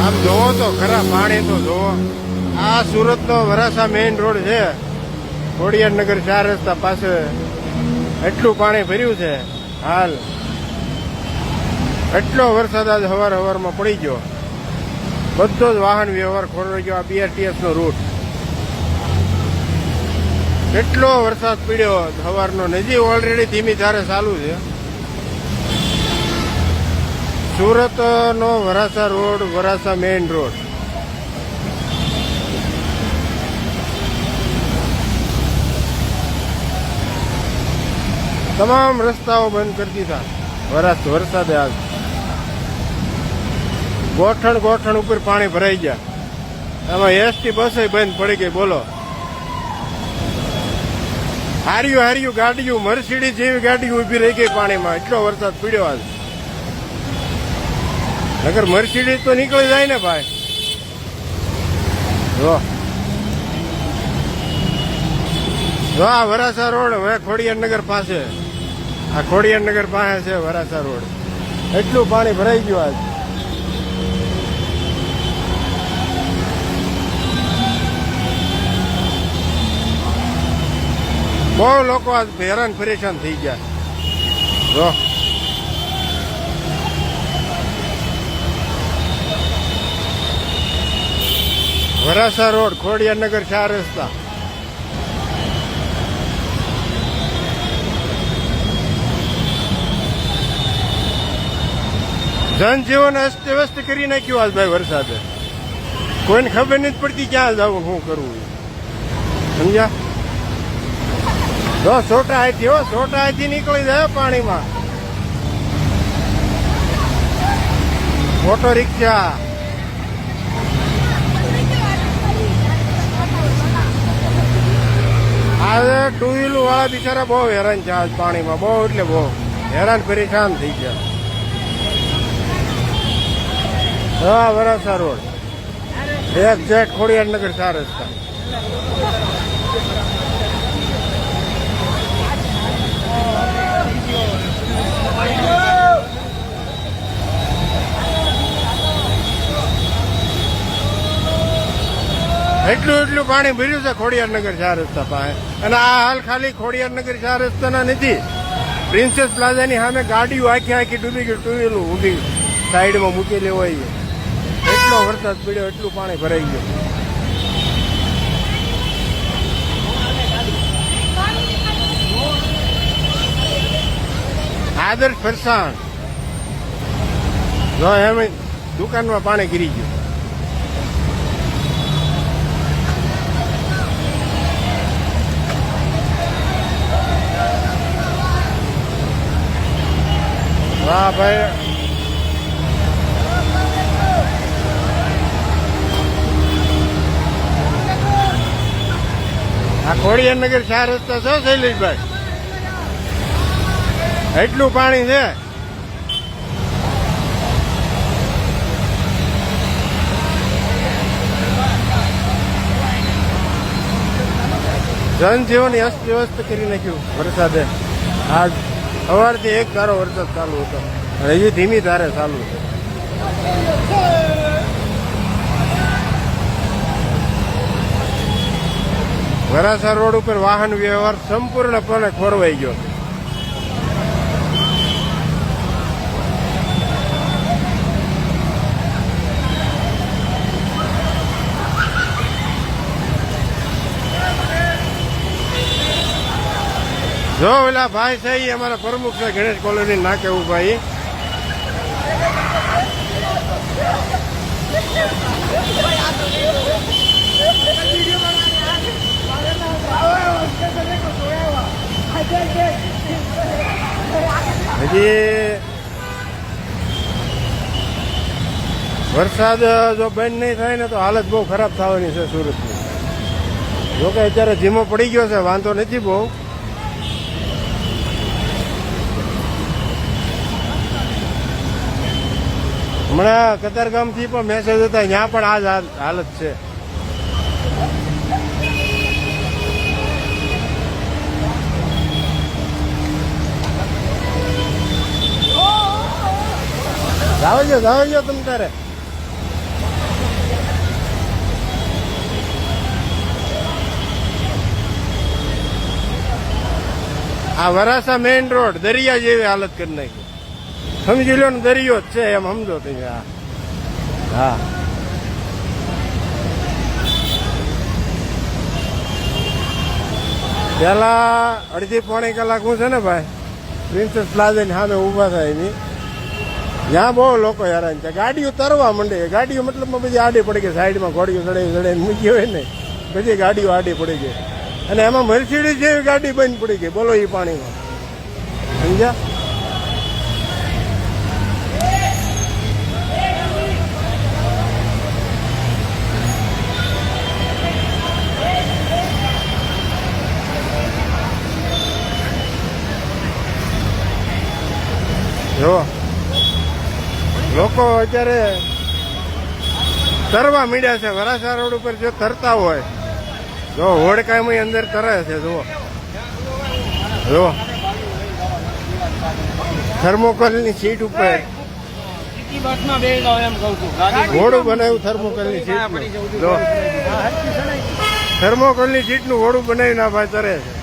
આમ જોવો તો ખરા પાણી તો જોવો. આ સુરતનો વરાસા મેઇન રોડ છે, ખોડિયારનગર 4 રસ્તા પાસે એટલું પાણી ભર્યું છે હાલ. એટલો વરસાદ આજ હવારમાં પડી ગયો, બધો જ વાહન વ્યવહાર ખોરવાઈ ગયો. આ BRTS નો રૂટ, એટલો વરસાદ પડ્યો સવારનો, નજી ઓલરેડી ધીમી ધારે ચાલુ છે. સુરતનો વરાસા રોડ, વરાસા મેઇન રોડ. તમામ રસ્તાઓ બંધ કરી દીધા વરસાદે. આજ ગોઠણ ઉપર પાણી ભરાઈ ગયા. એમાં ST બસ બંધ પડી ગઈ. બોલો, હાર્યું ગાડીઓ, મર્સિડીઝ જેવી ગાડીઓ ઉભી રહી ગઈ પાણીમાં. એટલો વરસાદ પડ્યો આજ. નગર મર્સિડીઝ તો નીકળી જાય ને ભાઈ. જો આ વરાસા રોડ હવે ખોડિયારનગર પાસે, આ ખોડિયારનગર પાસે છે વરાસા રોડ. એટલું પાણી ભરાઈ ગયું આજ. બહુ લોકો આજ હેરાન પરેશાન થઈ ગયા. જો વરાસા રોડ, ખોડિયારનગર 4 રસ્તા. જનજીવન અસ્તવ્યસ્ત કરી નાખ્યું આજ ભાઈ વરસાદે. કોઈને ખબર નથી પડતી ક્યાં જવું, શું કરવું, સમજ્યા? જો છોટાથી નીકળી જાય પાણીમાં. ઓટો રિક્ષા, આજે 2 વ્હીલર વાળા બિચારા બહુ હેરાન છે આજ પાણીમાં. બહુ એટલે બહુ હેરાન પરેશાન થઈ ગયા. હા, વરાસા રોડ, એક્ઝેક્ટ ખોડિયારનગર 4 રસ્તા. એટલું પાણી ભર્યું છે ખોડિયારનગર 4 રસ્તા પાસે. અને આ હાલ ખાલી ખોડિયારનગર 4 રસ્તાના નથી, પ્રિન્સેસ પ્લાઝાની સામે ગાડીઓ આખી ડૂબી ગઈ. 2 વ્હીલર ઊભી સાઈડમાં મૂકેલી હોય. એટલો વરસાદ પડ્યો, એટલું પાણી ભરાઈ ગયું. આદર્શ ફરસાણ, જો એમ દુકાનમાં પાણી ગીરી ગયું. વાહ ભાઈ, આ ખોડિયારનગર 4 રસ્તા છે શૈલેષભાઈ. એટલું પાણી છે. જનજીવન અસ્તવ્યસ્ત કરી નાખ્યું વરસાદે. આજ સવારથી એક ધારો વરસાદ ચાલુ હતો, હજી ધીમી ધારે ચાલુ છે. વરાસા રોડ ઉપર વાહન વ્યવહાર સંપૂર્ણપણે ખોરવાઈ ગયો. જો ઓલા ભાઈ છે એ અમારા પ્રમુખ છે ગણેશ કોલોની નાકે ભાઈ. હજી વરસાદ જો બંધ નહીં થાય ને તો હાલત બહુ ખરાબ થવાની છે સુરતની. જોકે અત્યારે ધીમો પડી ગયો છે, વાંધો નથી બહુ. હમણાં કતારગામથી પણ મેસેજ હતા, ત્યાં પણ આ જ હાલત છે. જાવજો તમે તારે. આ વરાસા મેઇન રોડ દરિયા જેવી હાલત કરી નાખી. સમજી લો ને દરિયો જ છે એમ સમજો તમે. હા પેલા અડધી પોણી કલાક હું છે ને ભાઈ પ્રિન્સેસ પ્લાઝા ની સામે ઉભા થાય એની ત્યાં બહુ લોકો હેરાન છે. ગાડીઓ તરવા માંડે. ગાડીઓ મતલબમાં બધી આડી પડી ગઈ. સાઈડમાં ઘોડીઓ ચડાવી મૂકી હોય ને બધી ગાડીઓ આડી પડી ગઈ. અને એમાં મર્સિડીઝ જેવી ગાડી બંધ પડી ગઈ. બોલો એ પાણીમાં. સમજ્યા? જો લોકો અત્યારે તરવા મીડ્યા છે. વરાસા રોડ ઉપર જો તરતા હોય જો હોડકામાં અંદર તરે છે. જુઓ જુઓ થર્મોકોલની સીટ ઉપર હોડું બનાવ્યું. થર્મોકોલની સીટ જો થર્મોકોલની સીટનું હોડું બનાવીને આ ભાઈ તરે છે.